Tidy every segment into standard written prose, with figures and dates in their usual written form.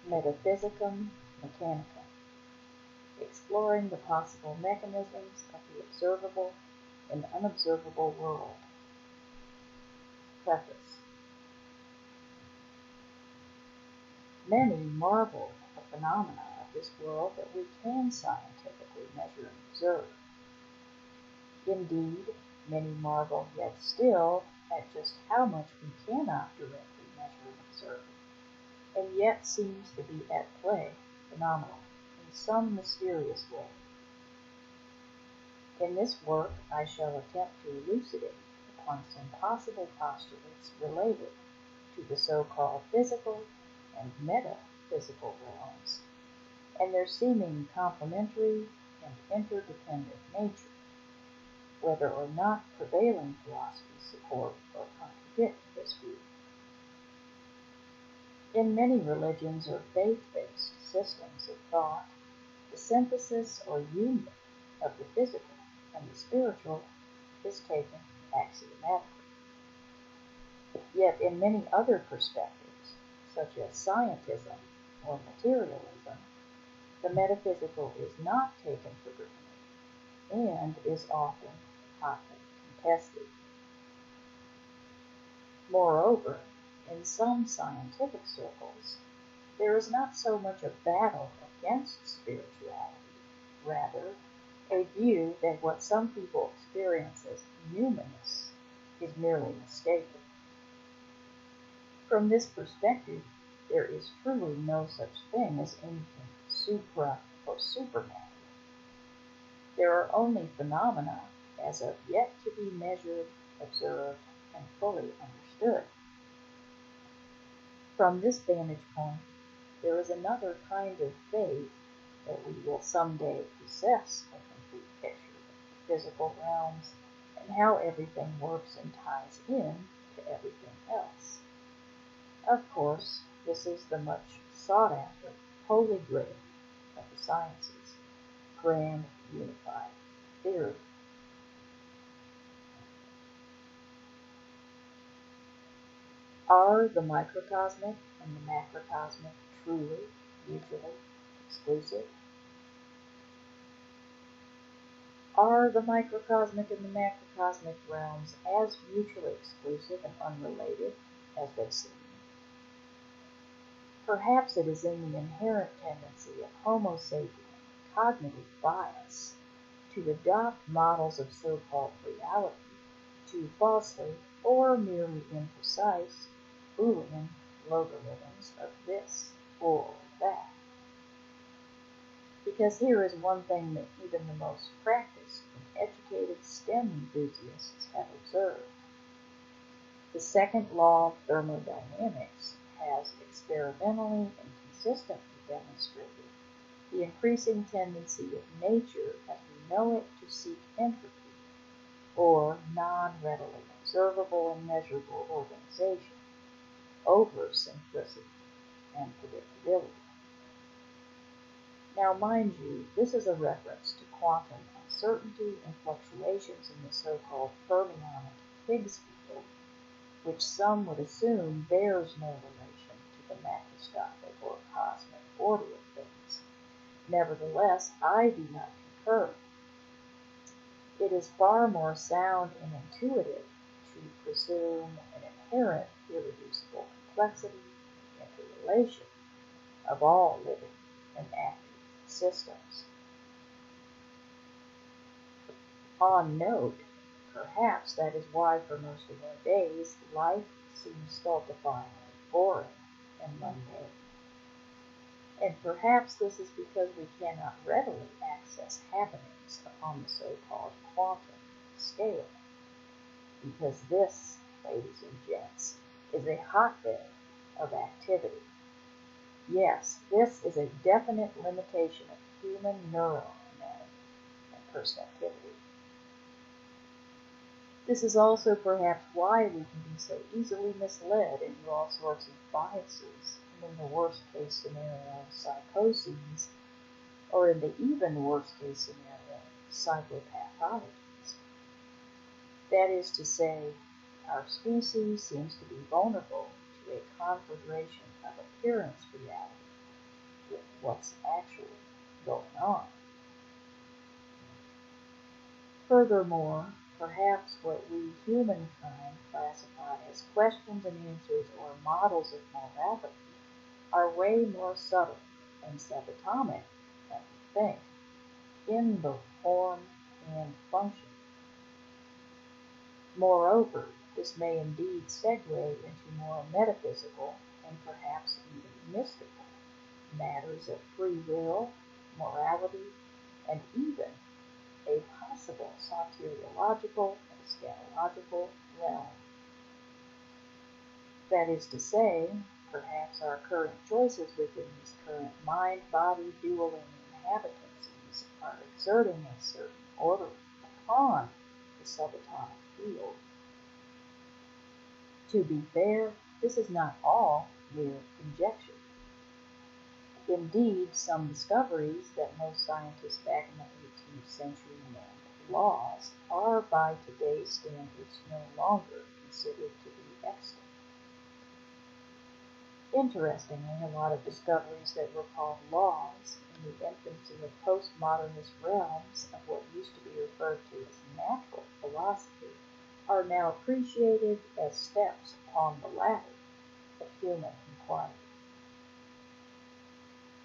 Metaphysicum, Mechanicum, exploring the possible mechanisms of the observable and unobservable world. Preface. Many marvel at the phenomena of this world that we can scientifically measure and observe. Indeed, many marvel yet still at just how much we cannot directly measure and observe, and yet seems to be at play, phenomenal, in some mysterious way. In this work I shall attempt to elucidate upon some possible postulates related to the so-called physical and metaphysical realms, and their seeming complementary and interdependent nature, whether or not prevailing philosophies support or contradict this view. In many religions or faith-based systems of thought, the synthesis or union of the physical and the spiritual is taken axiomatically. Yet in many other perspectives, such as scientism or materialism, the metaphysical is not taken for granted and is often hotly contested. Moreover, in some scientific circles, there is not so much a battle against spirituality, rather a view that what some people experience as numinous is merely mistaken. From this perspective, there is truly no such thing as anything supra or supernatural. There are only phenomena as of yet to be measured, observed, and fully understood. From this vantage point, there is another kind of faith that we will someday possess a complete picture of the physical realms and how everything works and ties in to everything else. Of course, this is the much sought-after holy grail of the sciences, grand unified theory. Are the microcosmic and the macrocosmic truly mutually exclusive? Are the microcosmic and the macrocosmic realms as mutually exclusive and unrelated as they seem? Perhaps it is in the inherent tendency of Homo sapien cognitive bias to adopt models of so-called reality to falsely or merely imprecise Boolean logarithms of this or that. Because here is one thing that even the most practiced and educated STEM enthusiasts have observed. The second law of thermodynamics has experimentally and consistently demonstrated the increasing tendency of nature as we know it to seek entropy, or non-readily observable and measurable organization, over simplicity and predictability. Now, mind you, this is a reference to quantum uncertainty and fluctuations in the so-called fermionic Higgs field, which some would assume bears no relation to the macroscopic or cosmic order of things. Nevertheless, I do not concur. It is far more sound and intuitive to presume an inherent irreducible complexity and interrelation of all living and active systems. On note, perhaps that is why for most of our days life seems stultifyingly boring and mundane. And perhaps this is because we cannot readily access happenings upon the so-called quantum scale. Because this, ladies and gents, is a hotbed of activity. Yes, this is a definite limitation of human neural anatomy and perceptivity. This is also perhaps why we can be so easily misled into all sorts of biases, and in the worst case scenario, psychoses, or in the even worst case scenario, psychopathologies. That is to say, our species seems to be vulnerable to a conflagration of appearance reality with what's actually going on. Furthermore, perhaps what we humankind classify as questions and answers or models of morality are way more subtle and subatomic than we think, in both form and function. Moreover, this may indeed segue into more metaphysical and perhaps even mystical matters of free will, morality, and even a possible soteriological and scatological realm. That is to say, perhaps our current choices within this current mind-body dueling inhabitancies are exerting a certain order upon the subatomic field. To be fair, this is not all mere conjecture. Indeed, some discoveries that most scientists back in the 18th century named laws are by today's standards no longer considered to be extant. Interestingly, a lot of discoveries that were called laws in the infancy of postmodernist realms of what used to be referred to as natural philosophy are now appreciated as steps upon the ladder of human inquiry.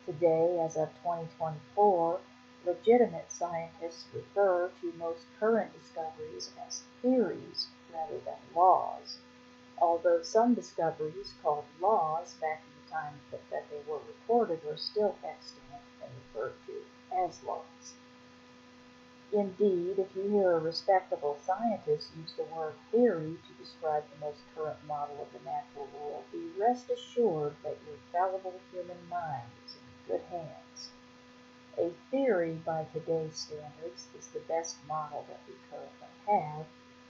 Today, as of 2024, legitimate scientists refer to most current discoveries as theories rather than laws, although some discoveries called laws back in the time that they were reported are still extant and referred to as laws. Indeed, if you hear a respectable scientist use the word theory to describe the most current model of the natural world, be rest assured that your fallible human mind is in good hands. A theory, by today's standards, is the best model that we currently have,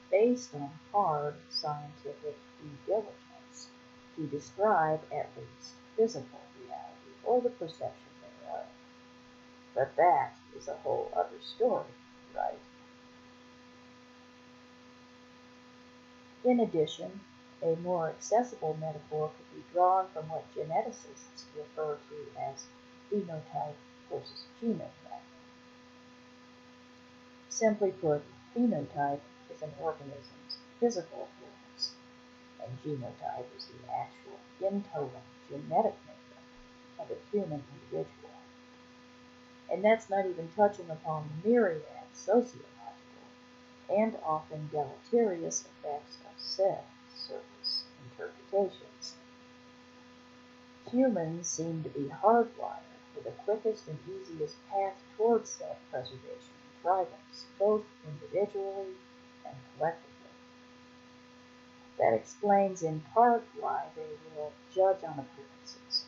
based on hard scientific due diligence, to describe at least physical reality, or the perception thereof. But that is a whole other story, right? In addition, a more accessible metaphor could be drawn from what geneticists refer to as phenotype versus genotype. Simply put, phenotype is an organism's physical appearance, and genotype is the actual in-total genetic makeup of a human individual. And that's not even touching upon the myriad sociological and often deleterious effects of said surface interpretations. Humans seem to be hardwired for the quickest and easiest path towards self-preservation and thrivance, both individually and collectively. That explains in part why they will judge on appearances.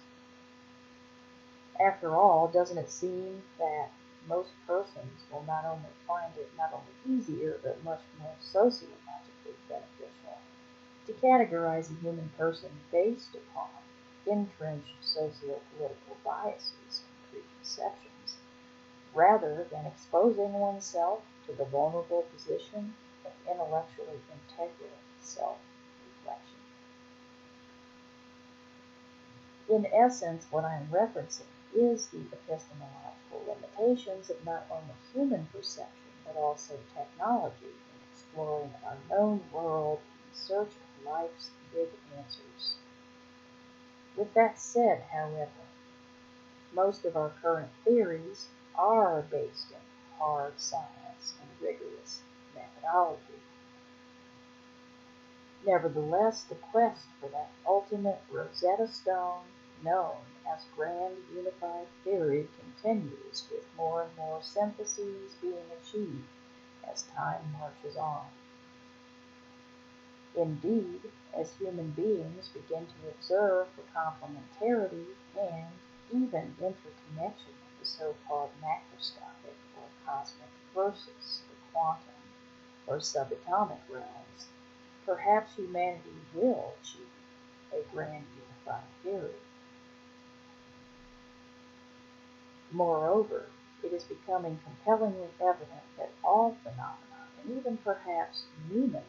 After all, doesn't it seem that most persons will not only find it not only easier, but much more sociologically beneficial to categorize a human person based upon entrenched socio-political biases and preconceptions, rather than exposing oneself to the vulnerable position of intellectually integral self-reflection? In essence, what I am referencing is the epistemological limitations of not only human perception, but also technology in exploring our known world in search of life's big answers. With that said, however, most of our current theories are based in hard science and rigorous methodology. Nevertheless, the quest for that ultimate Rosetta Stone known as grand unified theory continues, with more and more syntheses being achieved as time marches on. Indeed, as human beings begin to observe the complementarity and even interconnection of the so-called macroscopic or cosmic versus the quantum or subatomic realms, perhaps humanity will achieve a grand unified theory. Moreover, it is becoming compellingly evident that all phenomena, and even perhaps noumena,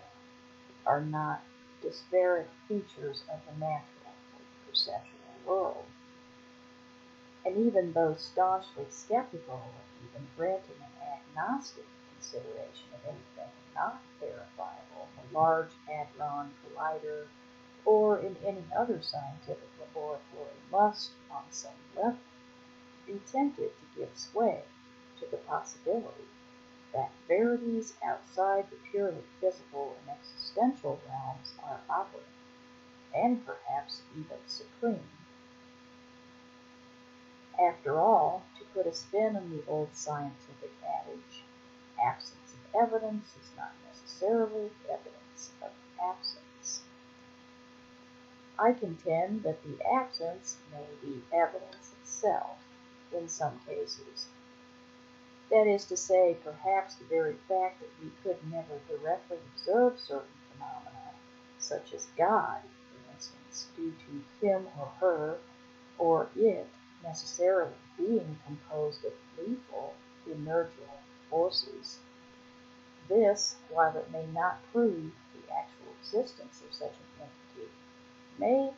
are not disparate features of the natural or perceptual world. and even those staunchly skeptical of even granting an agnostic consideration of anything not verifiable in a large hadron collider or in any other scientific laboratory must, on some level, be tempted to give sway to the possibility that verities outside the purely physical and existential realms are operative, and perhaps even supreme. After all, to put a spin on the old scientific adage, absence of evidence is not necessarily evidence of absence. I contend that the absence may be evidence itself in some cases. That is to say, perhaps the very fact that we could never directly observe certain phenomena, such as God, for instance, due to him or her, or it necessarily being composed of lethal, inertial forces. This, while it may not prove the actual existence of such an entity, may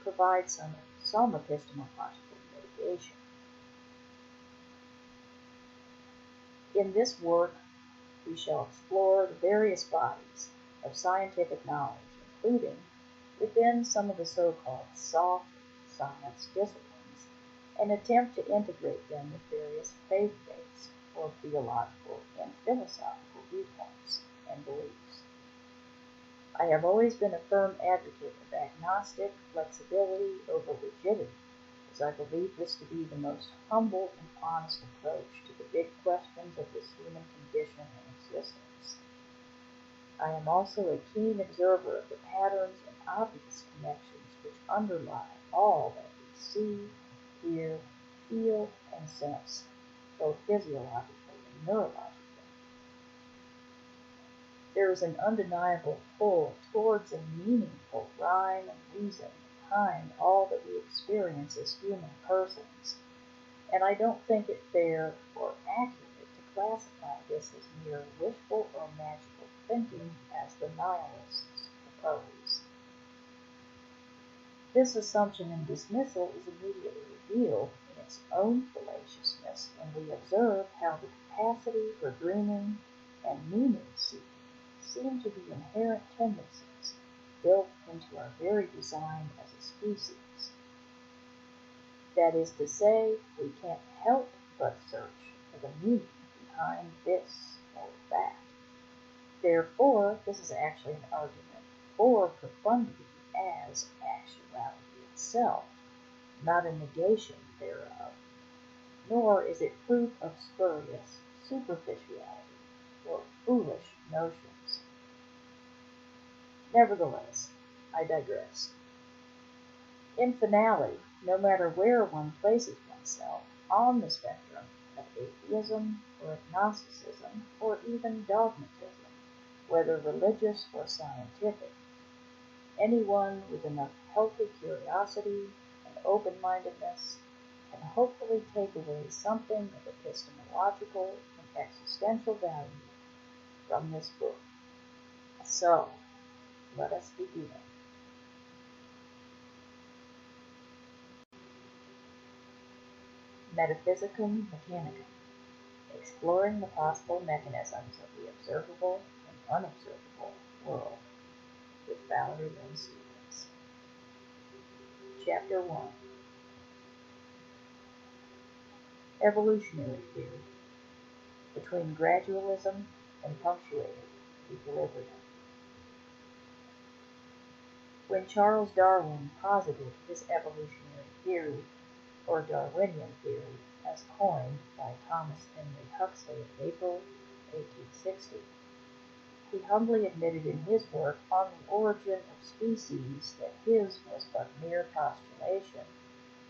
provide some epistemological mitigation. In this work, we shall explore the various bodies of scientific knowledge, including within some of the so-called soft science disciplines, and attempt to integrate them with various faith-based or theological and philosophical viewpoints and beliefs. I have always been a firm advocate of agnostic flexibility over rigidity, as I believe this to be the most humble and honest approach to the big questions of this human condition and existence. I am also a keen observer of the patterns and obvious connections which underlie all that we see, hear, feel, and sense, both physiologically and neurologically. There is an undeniable pull towards a meaningful rhyme and reason behind all that we experience as human persons, and I don't think it fair or accurate to classify this as mere wishful or magical thinking as the nihilists propose. This assumption and dismissal is immediately revealed in its own fallaciousness when we observe how the capacity for dreaming and meaning-seeking seem to be inherent tendencies built into our very design as a species. That is to say, we can't help but search for the meaning behind this or that. Therefore, this is actually an argument for profundity as actuality itself, not a negation thereof, nor is it proof of spurious superficiality or foolish notions. Nevertheless, I digress. In finality, no matter where one places oneself on the spectrum of atheism or agnosticism or even dogmatism, whether religious or scientific, anyone with enough healthy curiosity and open-mindedness can hopefully take away something of epistemological and existential value from this book. So, let us begin. Metaphysicum, Mechanicum, exploring the possible mechanisms of the observable and unobservable world, with Valerie Lynn Stevens. Chapter 1. Evolutionary theory, between gradualism and punctuated equilibrium. When Charles Darwin posited his evolutionary theory, or Darwinian theory, as coined by Thomas Henry Huxley in April 1860, he humbly admitted in his work on the origin of species that his was but mere postulation,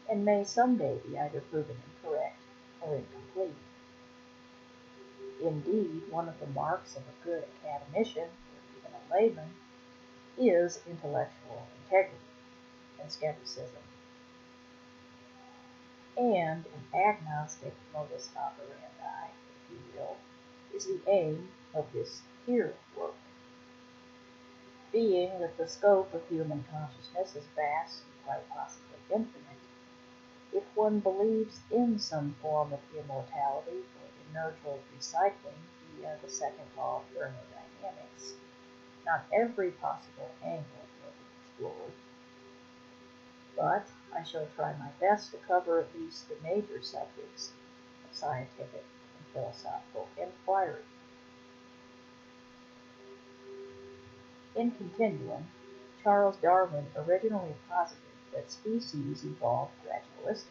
and may someday be either proven incorrect or incomplete. Indeed, one of the marks of a good academician, or even a layman, is intellectual integrity and skepticism, and an agnostic modus operandi, if you will, is the aim of this here work. Being that the scope of human consciousness is vast and quite possibly infinite, If one believes in some form of immortality or inertial recycling via the second law of thermodynamics, not every possible angle will be explored, but I shall try my best to cover at least the major subjects of scientific and philosophical inquiry. In continuum, Charles Darwin originally posited that species evolved gradualistically,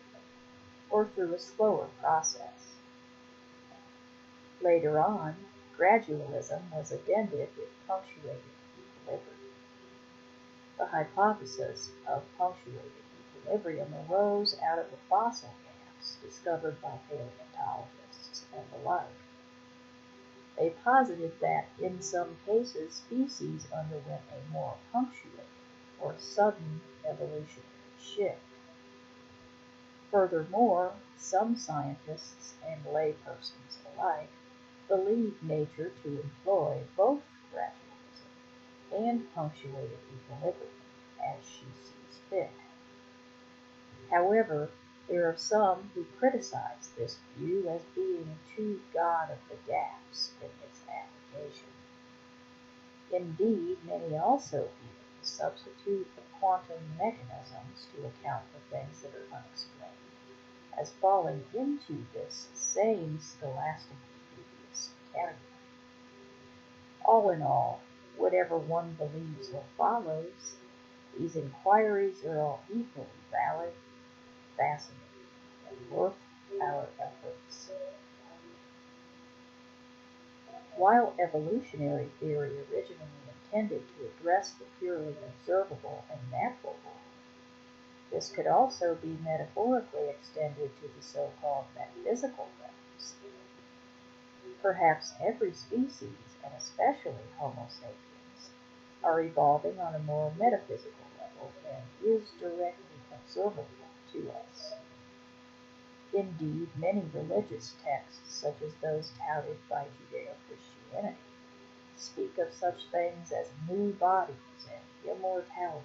or through a slower process. Later on, gradualism was addended with punctuated equilibrium. The hypothesis of punctuated equilibrium arose out of the fossil gaps discovered by paleontologists and the like. They posited that, in some cases, species underwent a more punctuated or sudden evolutionary shift. Furthermore, some scientists and laypersons alike believe nature to employ both gradualism and punctuated equilibrium as she sees fit. However, there are some who criticize this view as being too god of the gaps in its application. Indeed, many also view the substitute of quantum mechanisms to account for things that are unexplained as falling into this same scholastically dubious category. All in all, whatever one believes or follows, these inquiries are all equally valid, fascinating, and worth our efforts. While evolutionary theory originally intended to address the purely observable and natural world, this could also be metaphorically extended to the so-called metaphysical realms. Perhaps every species, and especially Homo sapiens, are evolving on a more metaphysical level and is directly observable to us. Indeed, many religious texts, such as those touted by Judeo-Christianity, speak of such things as new bodies and immortality.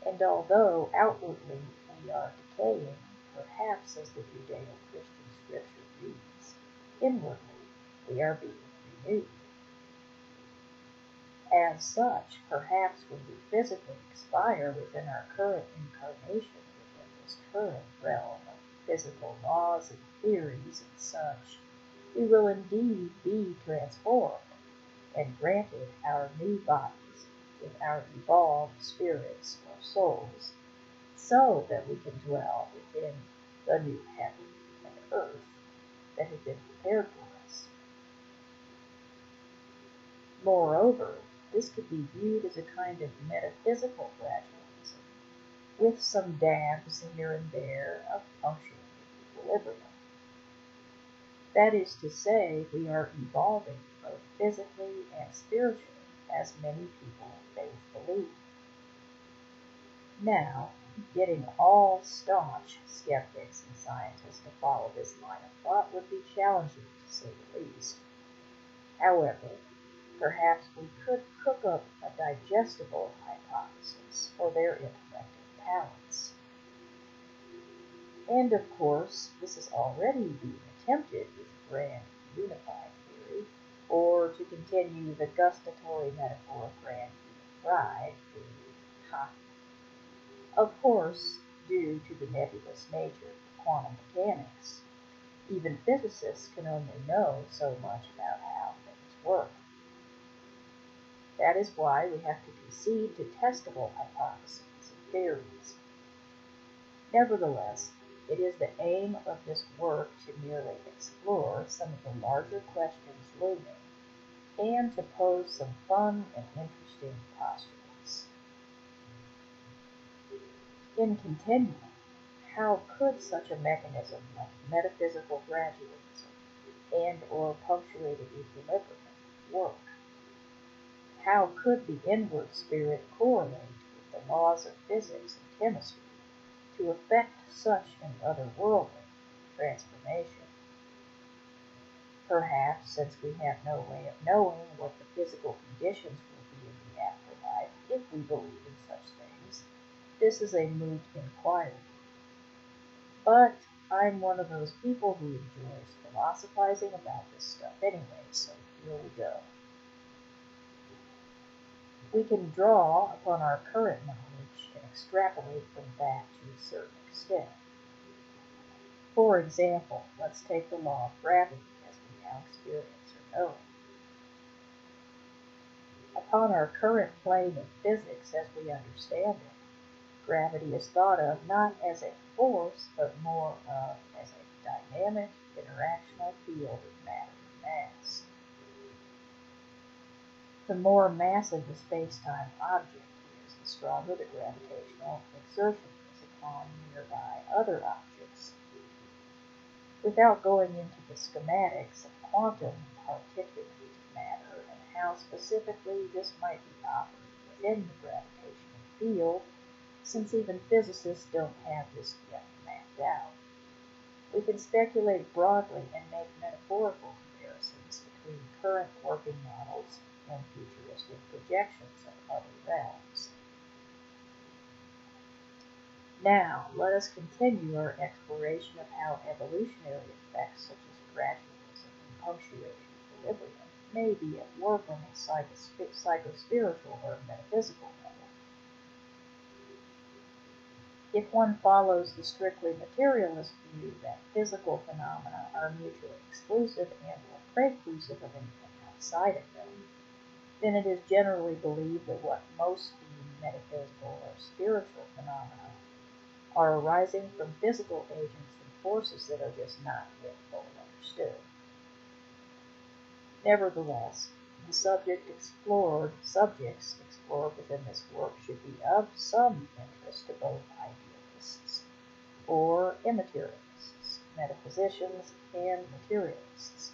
And although outwardly we are decaying, perhaps as the Judeo-Christian scripture reads, inwardly we are being renewed. As such, perhaps when we physically expire within our current incarnation, within this current realm of physical laws and theories and such, we will indeed be transformed and granted our new bodies with our evolved spirits or souls, so that we can dwell within the new heaven and earth that have been prepared for us. Moreover, this could be viewed as a kind of metaphysical gradualism, with some dabs here and there of punctuated equilibrium. That is to say, we are evolving both physically and spiritually, as many people faith believe. Now, getting all staunch skeptics and scientists to follow this line of thought would be challenging, to say the least. However, perhaps we could cook up a digestible hypothesis for their intellective palates. And of course, this is already being attempted with grand unified theory, or to continue the gustatory metaphor of grand fried theory. Of course, due to the nebulous nature of quantum mechanics, even physicists can only know so much about how things work. That is why we have to concede to testable hypotheses and theories. Nevertheless, it is the aim of this work to merely explore some of the larger questions looming, and to pose some fun and interesting postulates. In continuum, how could such a mechanism like metaphysical gradualism and/or punctuated equilibrium work? How could the inward spirit correlate with the laws of physics and chemistry to effect such an otherworldly transformation? Perhaps, since we have no way of knowing what the physical conditions will be in the afterlife, if we believe in such things, this is a moot inquiry. But I'm one of those people who enjoys philosophizing about this stuff anyway, so here we go. We can draw upon our current knowledge and extrapolate from that to a certain extent. For example, let's take the law of gravity as we now experience or know it. Upon our current plane of physics as we understand it, gravity is thought of not as a force, but more of as a dynamic, interactional field of matter and mass. The more massive the space-time object is, the stronger the gravitational exertion is upon nearby other objects. Without going into the schematics of quantum particulate matter and how specifically this might be operated within the gravitational field, since even physicists don't have this yet mapped out, we can speculate broadly and make metaphorical comparisons between current working models and futuristic projections of other realms. Now, let us continue our exploration of how evolutionary effects such as gradualism and punctuated equilibrium may be at work on a psychospiritual or metaphysical level. If one follows the strictly materialist view that physical phenomena are mutually exclusive and or preclusive of anything outside of them, then it is generally believed that what most deem metaphysical or spiritual phenomena are arising from physical agents and forces that are just not yet fully understood. Nevertheless, the subjects explored within this work should be of some interest to both idealists or immaterialists, metaphysicians, and materialists.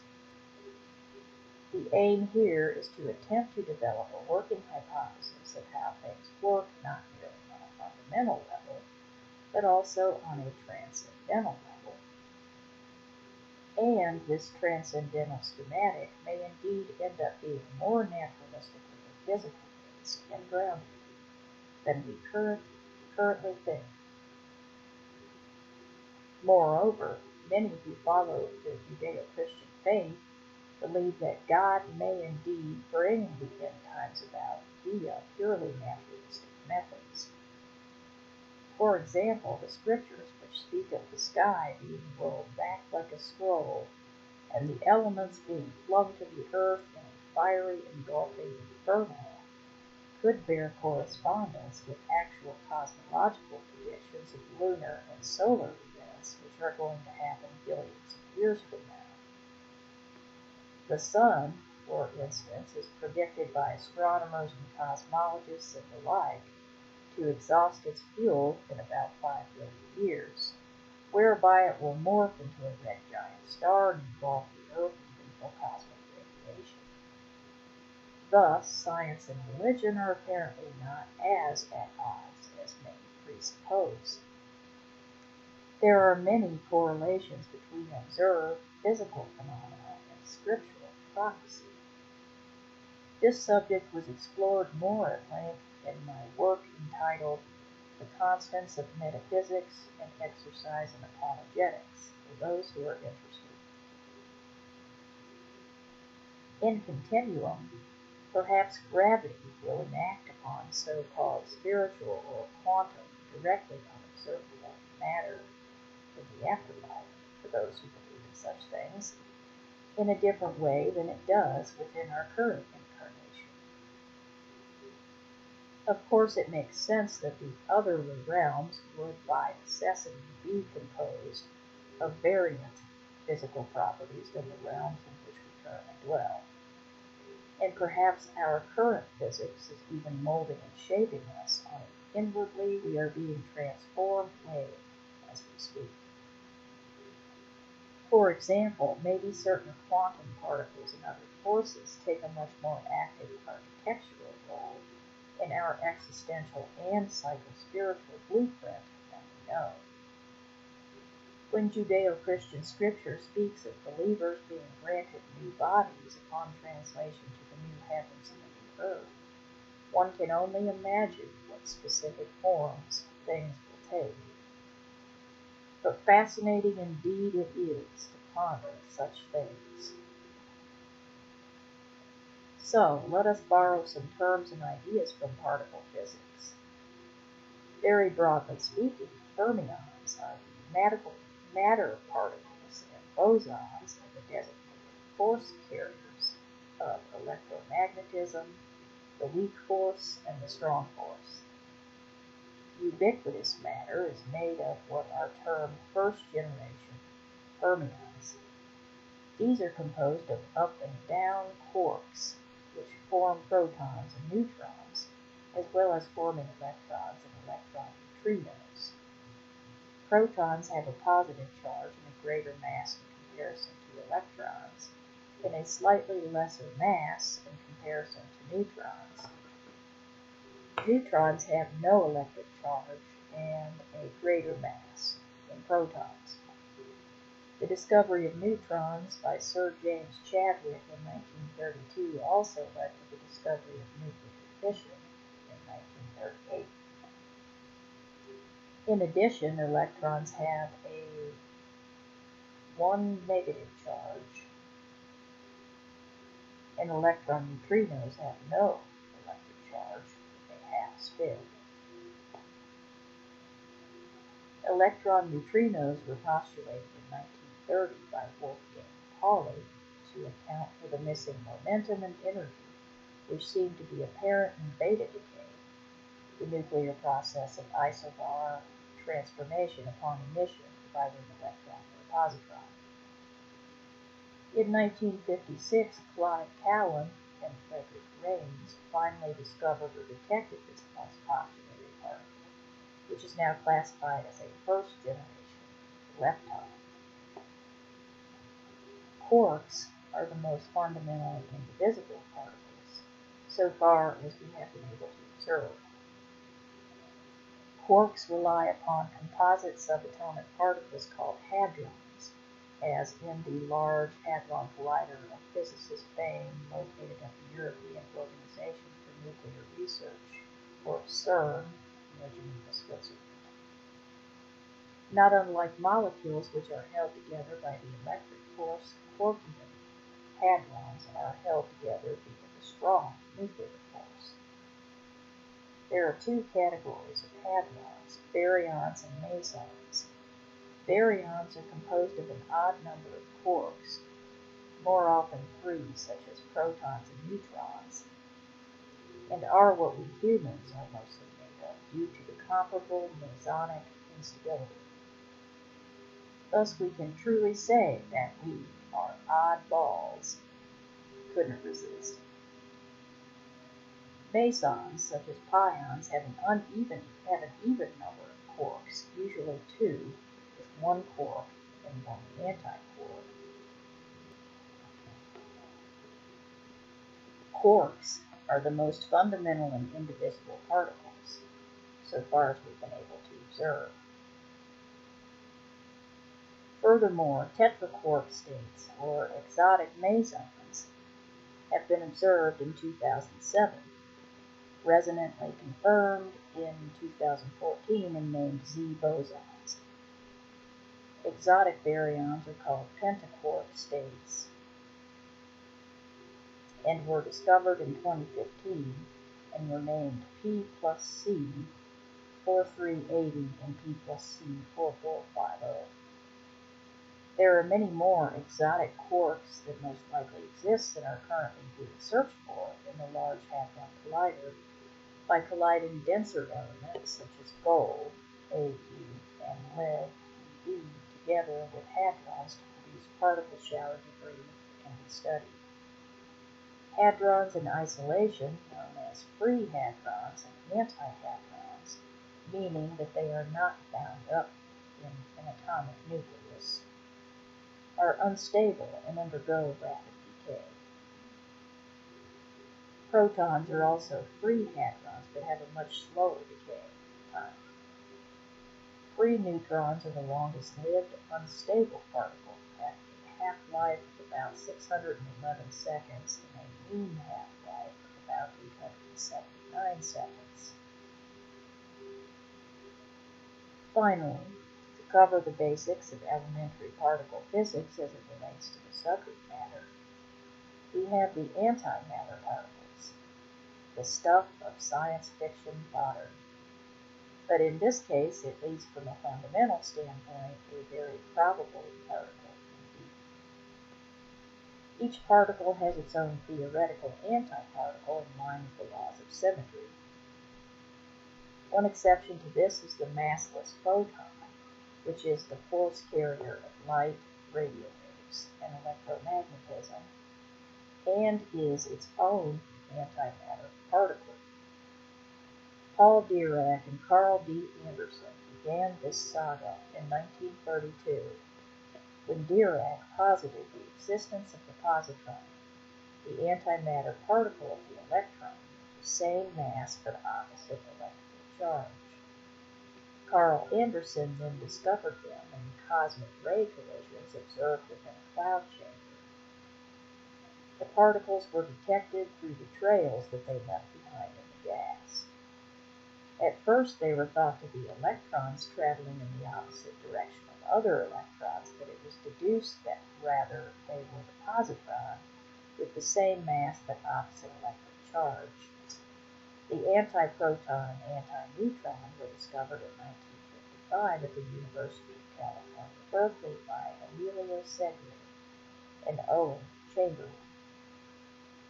The aim here is to attempt to develop a working hypothesis of how things work not merely on a fundamental level, but also on a transcendental level. And this transcendental schematic may indeed end up being more naturalistically or physically based and grounded than we currently think. Moreover, many who follow the Judeo-Christian faith believe that God may indeed bring the end times about via purely naturalistic methods. For example, the scriptures which speak of the sky being rolled back like a scroll, and the elements being flung to the earth in a fiery, engulfing inferno, could bear correspondence with actual cosmological predictions of lunar and solar events which are going to happen billions of years from now. The sun, for instance, is predicted by astronomers and cosmologists and the like to exhaust its fuel in about 5 billion years, whereby it will morph into a red giant star and engulf the Earth in lethal cosmic radiation. Thus, science and religion are apparently not as at odds as many presuppose. There are many correlations between observed physical phenomena and scriptural prophecy. This subject was explored more at length in my work entitled The Constants of Metaphysics and Exercise in Apologetics, for those who are interested. In continuum, perhaps gravity will enact upon so-called spiritual or quantum directly unobservable matter in the afterlife, for those who believe in such things, in a different way than it does within our current incarnation. Of course, it makes sense that the other realms would by necessity be composed of variant physical properties than the realms in which we currently dwell. And perhaps our current physics is even molding and shaping us on an inwardly we are being transformed way as we speak. For example, maybe certain quantum particles and other forces take a much more active architectural role in our existential and psychospiritual blueprint than we know. When Judeo-Christian scripture speaks of believers being granted new bodies upon translation to the new heavens and the new earth, one can only imagine what specific forms things will take. But fascinating indeed it is to ponder such things. So, let us borrow some terms and ideas from particle physics. Very broadly speaking, fermions are the matter particles, and bosons are the designated force carriers of electromagnetism, the weak force, and the strong force. Ubiquitous matter is made of what are termed first-generation fermions. These are composed of up and down quarks, which form protons and neutrons, as well as forming electrons and electron neutrinos. Protons have a positive charge and a greater mass in comparison to electrons, and a slightly lesser mass in comparison to neutrons. Neutrons have no electric charge and a greater mass than protons. The discovery of neutrons by Sir James Chadwick in 1932 also led to the discovery of nuclear fission in 1938. In addition, electrons have a 1 negative charge, and electron neutrinos have no electric charge, a half spin. Electron neutrinos were postulated in 1930 by Wolfgang Pauli to account for the missing momentum and energy which seemed to be apparent in beta decay, the nuclear process of isobar transformation upon emission, providing an electron or a positron. In 1956, Clive Cowan and Frederick Raines finally discovered or detected this postulated particle, which is now classified as a first-generation lepton. Quarks are the most fundamental and indivisible particles, so far as we have been able to observe. Quarks rely upon composite subatomic particles called hadrons, as in the Large Hadron Collider of physicist fame located at the European Organization for Nuclear Research, or CERN, near Geneva, Switzerland. Not unlike molecules which are held together by the electric force, quarkium hadrons are held together via the strong nuclear force. There are two categories of hadrons, baryons and mesons. Baryons are composed of an odd number of quarks, more often 3, such as protons and neutrons, and are what we humans are mostly made of due to the comparable mesonic instability. Thus we can truly say that we are oddballs. Couldn't resist. Mesons, such as pions, have an even number of quarks, usually 2, with 1 quark and 1 antiquark. Quarks are the most fundamental and indivisible particles, so far as we've been able to observe. Furthermore, tetraquark states, or exotic mesons, have been observed in 2007, resonantly confirmed in 2014 and named Z bosons. Exotic baryons are called pentaquark states and were discovered in 2015 and were named P plus C 4380 and P plus C 4450. There are many more exotic quarks that most likely exist and are currently being searched for in the Large Hadron Collider by colliding denser elements such as gold, Au, and lead, Be, together with hadrons to produce particle shower debris that can be studied. Hadrons in isolation, known as free hadrons and anti-hadrons, meaning that they are not bound up in an atomic nucleus, are unstable and undergo rapid decay. Protons are also free hadrons but have a much slower decay time. Free neutrons are the longest-lived unstable particle, having a half-life of about 611 seconds and a mean half-life of about 879 seconds. Finally, to cover the basics of elementary particle physics as it relates to the subject matter, we have the antimatter particles, the stuff of science fiction fodder. But in this case, at least from a fundamental standpoint, a very probable particle indeed. Each particle has its own theoretical antiparticle in line with the laws of symmetry. One exception to this is the massless photon, which is the force carrier of light, radio waves, and electromagnetism, and is its own antimatter particle. Paul Dirac and Carl D. Anderson began this saga in 1932 when Dirac posited the existence of the positron, the antimatter particle of the electron, the same mass but opposite electrical charge. Carl Anderson then discovered them in cosmic ray collisions observed within a cloud chamber. The particles were detected through the trails that they left behind in the gas. At first they were thought to be electrons traveling in the opposite direction of other electrons, but it was deduced that rather they were the positron with the same mass but opposite electric charge. The antiproton and antineutron were discovered in 1955 at the University of California, Berkeley by Emilio Segre and Owen Chamberlain.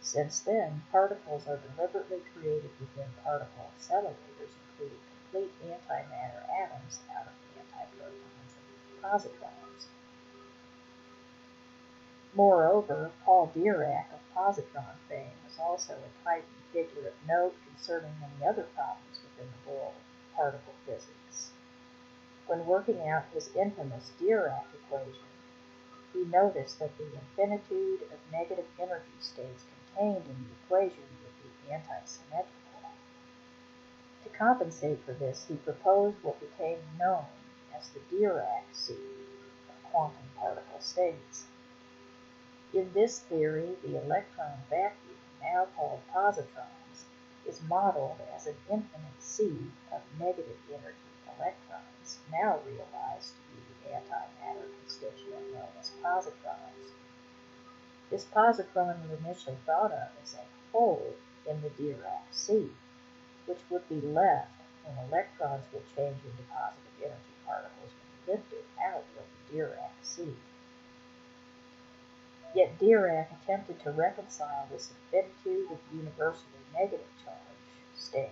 Since then, particles are deliberately created within particle accelerators, including complete antimatter atoms out of antiprotons and positrons. Moreover, Paul Dirac of positron fame was also a type and figure of note concerning many other problems within the world of particle physics. When working out his infamous Dirac equation, he noticed that the infinitude of negative energy states contained in the equation would be anti-symmetrical. To compensate for this, he proposed what became known as the Dirac sea of quantum particle states. In this theory, the electron vacuum, now called positrons, is modeled as an infinite sea of negative energy electrons, now realized to be the antimatter constituent known as positrons. This positron was initially thought of as a hole in the Dirac sea, which would be left when electrons would change into positive energy particles when lifted out of the Dirac sea. Yet Dirac attempted to reconcile this infinitude of universally negative charge state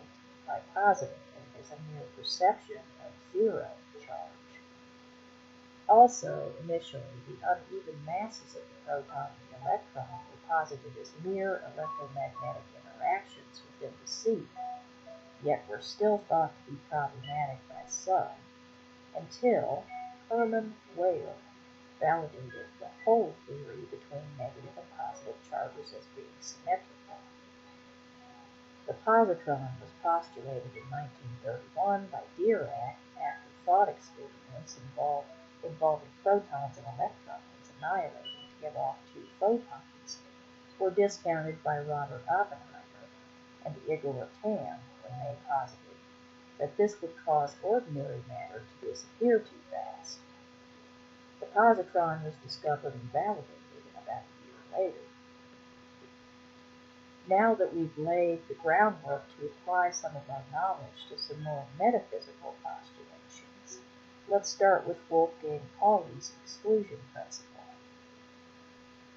by positing it as a mere perception of zero charge. Also, initially, the uneven masses of the proton and the electron were posited as mere electromagnetic interactions within the sea, yet were still thought to be problematic by some, until Hermann Weyl validated the whole theory between negative and positive charges as being symmetrical. The positron was postulated in 1931 by Dirac after thought experiments involving protons and electrons annihilating to give off two photons were discounted by Robert Oppenheimer and Igor Tam when they posited that this would cause ordinary matter to disappear too fast. The positron was discovered and validated about a year later. Now that we've laid the groundwork to apply some of our knowledge to some more metaphysical postulations, let's start with Wolfgang Pauli's exclusion principle.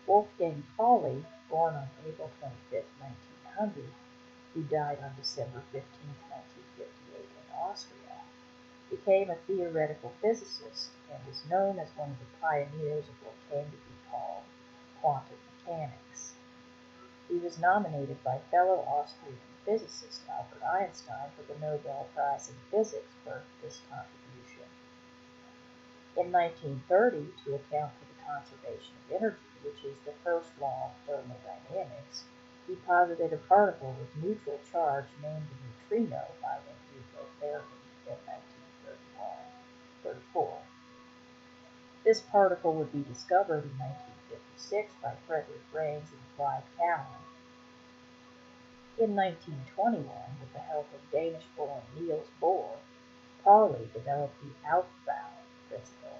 Wolfgang Pauli, born on April 25, 1900, who died on December 15, 1958 in Austria, became a theoretical physicist and is known as one of the pioneers of what came to be called quantum mechanics. He was nominated by fellow Austrian physicist Albert Einstein for the Nobel Prize in Physics for this contribution. In 1930, to account for the conservation of energy, which is the first law of thermodynamics, he posited a particle with neutral charge named a neutrino by Enrico Fermi in 1934. This particle would be discovered in 1956 by Frederick Rains and Clyde Cowan. In 1921, with the help of Danish-born Niels Bohr, Pauli developed the outbound principle,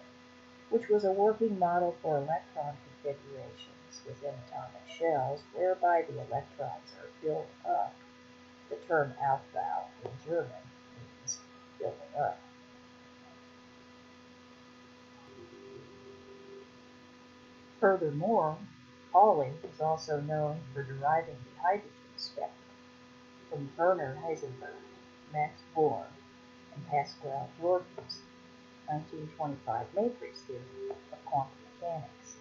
which was a working model for electron configurations within atomic shells whereby the electrons are built up. The term Aufbau in German means building up. Furthermore, Pauli is also known for deriving the hydrogen spectrum from Werner Heisenberg, Max Born, and Pascal Jordan's 1925 matrix theory of quantum mechanics.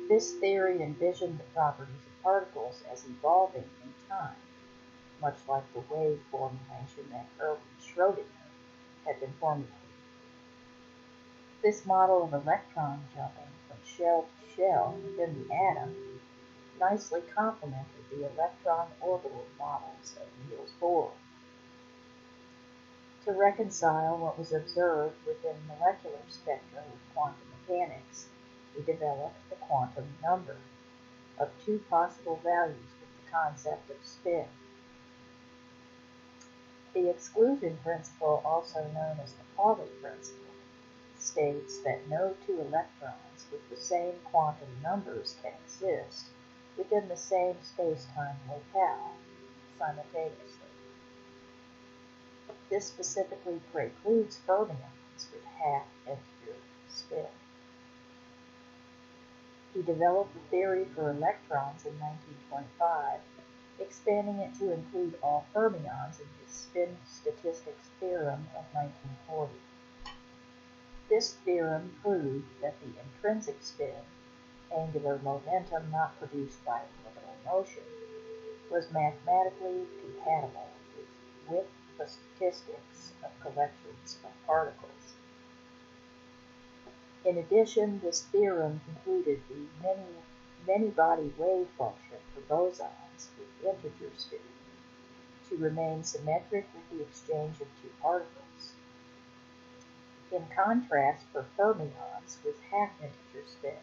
This theory envisioned the properties of particles as evolving in time, much like the wave formulation that Erwin Schrödinger had been formulating. This model of electron jumping from shell to shell within the atom nicely complemented the electron orbital models of Niels Bohr. To reconcile what was observed within molecular spectra with quantum mechanics, we developed the quantum number of two possible values with the concept of spin. The exclusion principle, also known as the Pauli principle, states that no two electrons with the same quantum numbers can exist within the same space-time locale simultaneously. This specifically precludes fermions with half-integer spin. He developed the theory for electrons in 1925, expanding it to include all fermions in his spin statistics theorem of 1940. This theorem proved that the intrinsic spin, angular momentum not produced by orbital motion, was mathematically compatible with the statistics of collections of particles. In addition, this theorem concluded the many-body wave function for bosons with integer spin to remain symmetric with the exchange of two particles. In contrast, for fermions with half-integer spin,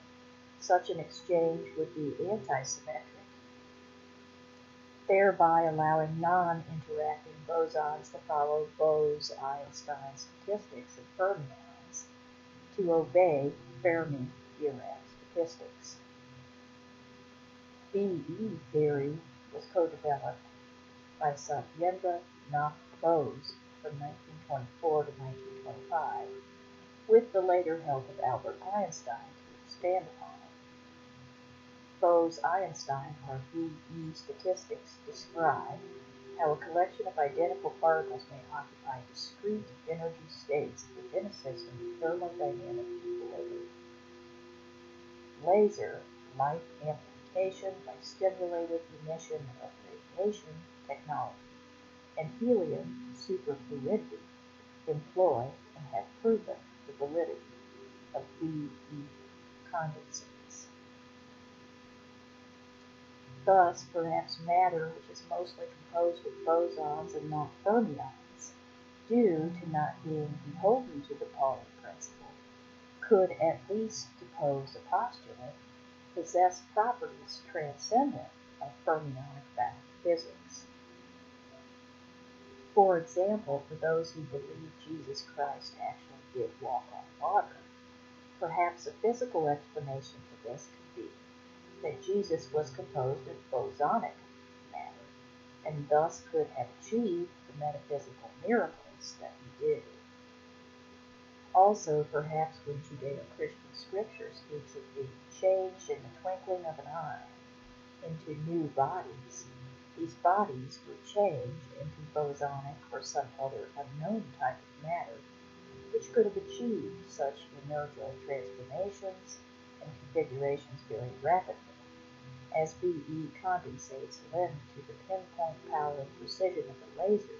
such an exchange would be antisymmetric, thereby allowing non-interacting bosons to follow Bose-Einstein statistics of fermions to obey Fermi-Dirac statistics. BE theory was co-developed by Satyendra Nath Bose from 1924 to 1925, with the later help of Albert Einstein to expand upon it. Bose-Einstein, or BE statistics, describe how a collection of identical particles may occupy discrete energy states within a system of thermodynamic equilibrium. Laser, light amplification by stimulated emission of radiation technology, and helium superfluidity employ and have proven the validity of BE condensates. Thus, perhaps matter, which is mostly composed of bosons and not fermions, due to not being beholden to the Pauli principle, could at least, to pose a postulate, possess properties transcendent of fermionic-bound physics. For example, for those who believe Jesus Christ actually did walk on water, perhaps a physical explanation for this could be that Jesus was composed of bosonic matter, and thus could have achieved the metaphysical miracles that he did. Also, perhaps when Judeo-Christian scripture speaks of being changed in the twinkling of an eye into new bodies, these bodies were changed into bosonic or some other unknown type of matter, which could have achieved such inertial transformations and configurations very rapidly, as BE condensates lend to the pinpoint power and precision of a laser,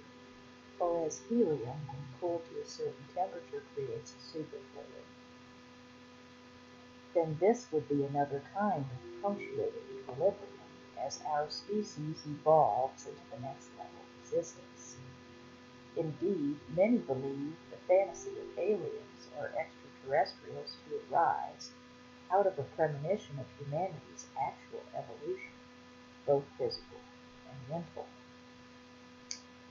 or as helium, when cooled to a certain temperature, creates a superfluid. Then this would be another kind of punctuated equilibrium, as our species evolves into the next level of existence. Indeed, many believe the fantasy of aliens or extraterrestrials to arise out of a premonition of humanity's actual evolution, both physical and mental.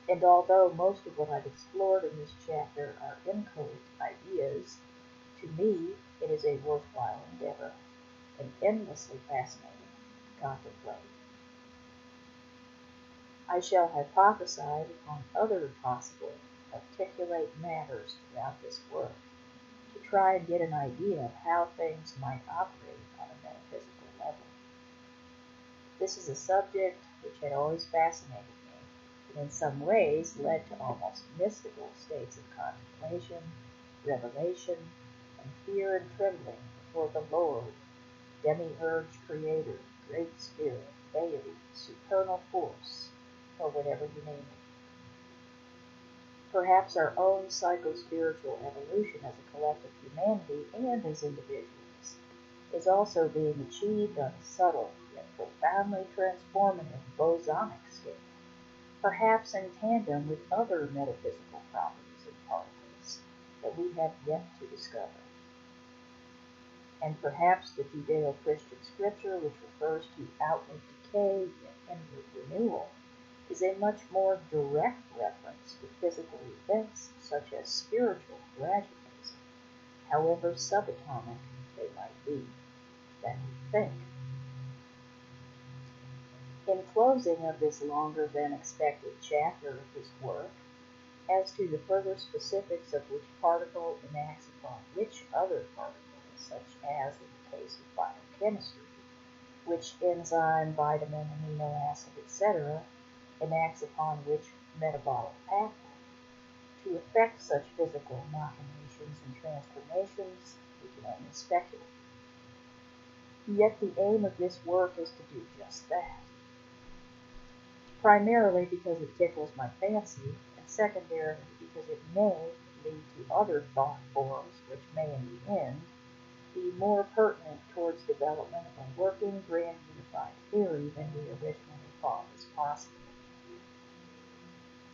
And although most of what I've explored in this chapter are inchoate ideas, To me, it is a worthwhile endeavor, and endlessly fascinating to contemplate. I shall hypothesize upon other possible articulate matters throughout this work, to try and get an idea of how things might operate on a metaphysical level. This is a subject which had always fascinated me, and in some ways led to almost mystical states of contemplation, revelation, and fear and trembling before the Lord, demiurge creator, great spirit, deity, supernal force, or whatever you name it. Perhaps our own psycho-spiritual evolution as a collective humanity and as individuals is also being achieved on a subtle yet profoundly transformative bosonic scale, perhaps in tandem with other metaphysical properties and particles that we have yet to discover. And perhaps the Judeo-Christian scripture, which refers to outward decay and inward renewal, is a much more direct reference to physical events such as spiritual gradualism, however subatomic they might be, than we think. In closing of this longer than expected chapter of his work, as to the further specifics of which particle enacts upon which other particle, such as in the case of biochemistry, which enzyme, vitamin, amino acid, etc., enacts upon which metabolic pathway, to effect such physical machinations and transformations, we can only speculate. Yet the aim of this work is to do just that, primarily because it tickles my fancy, and secondarily because it may lead to other thought forms which may in the end be more pertinent towards development of a working grand unified theory than we originally thought was possible.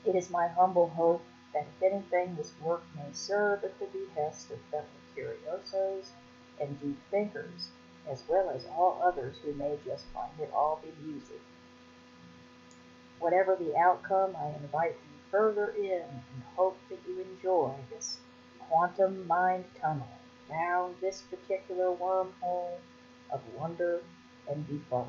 It is my humble hope that if anything this work may serve at the behest of fellow curiosos and deep thinkers, as well as all others who may just find it all bemusing. Whatever the outcome, I invite you further in and hope that you enjoy this quantum mind tunnel down this particular wormhole of wonder and default.